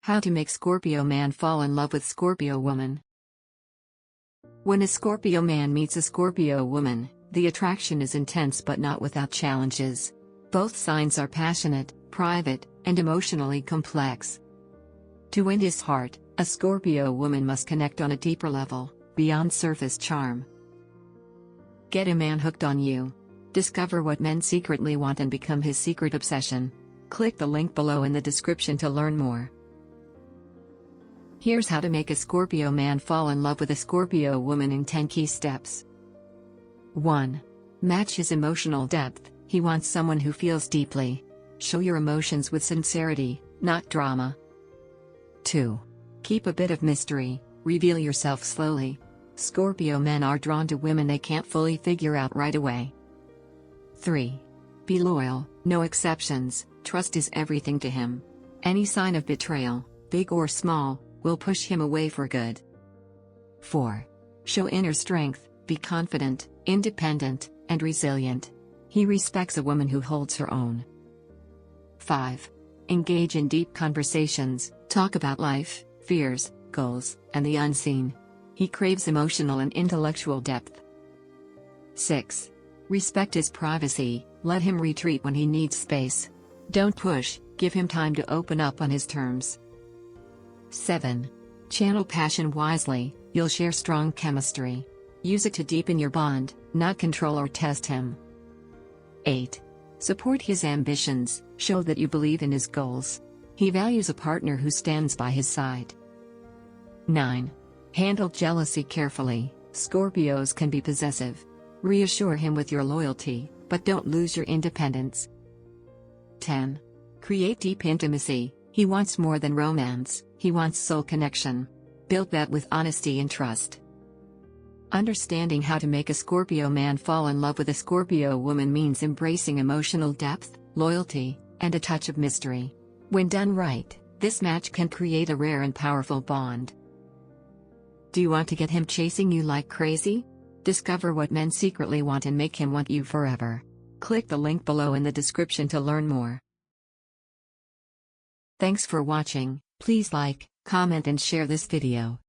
How to make Scorpio man fall in love with Scorpio woman. When a Scorpio man meets a Scorpio woman, the attraction is intense but not without challenges. Both signs are passionate, private, and emotionally complex. To win his heart, a Scorpio woman must connect on a deeper level, beyond surface charm. Get a man hooked on you. Discover what men secretly want and become his secret obsession. Click the link below in the description to learn more. Here's how to make a Scorpio man fall in love with a Scorpio woman in 10 key steps. 1. Match his emotional depth. He wants someone who feels deeply. Show your emotions with sincerity, not drama. 2. Keep a bit of mystery. Reveal yourself slowly. Scorpio men are drawn to women they can't fully figure out right away. 3. Be loyal, no exceptions. Trust is everything to him. Any sign of betrayal, big or small, will push him away for good. 4. Show inner strength. Be confident, independent, and resilient. He respects a woman who holds her own. 5. Engage in deep conversations. Talk about life, fears, goals, and the unseen. He craves emotional and intellectual depth. 6. Respect his privacy. Let him retreat when he needs space. Don't push, give him time to open up on his terms. 7. Channel passion wisely. You'll share strong chemistry. Use it to deepen your bond, not control or test him. 8. Support his ambitions. Show that you believe in his goals. He values a partner who stands by his side. 9. Handle jealousy carefully. Scorpios can be possessive. Reassure him with your loyalty, but don't lose your independence. 10. Create deep intimacy. He wants more than romance, he wants soul connection. Build that with honesty and trust. Understanding how to make a Scorpio man fall in love with a Scorpio woman means embracing emotional depth, loyalty, and a touch of mystery. When done right, this match can create a rare and powerful bond. Do you want to get him chasing you like crazy? Discover what men secretly want and make him want you forever. Click the link below in the description to learn more. Thanks for watching. Please like, comment and share this video.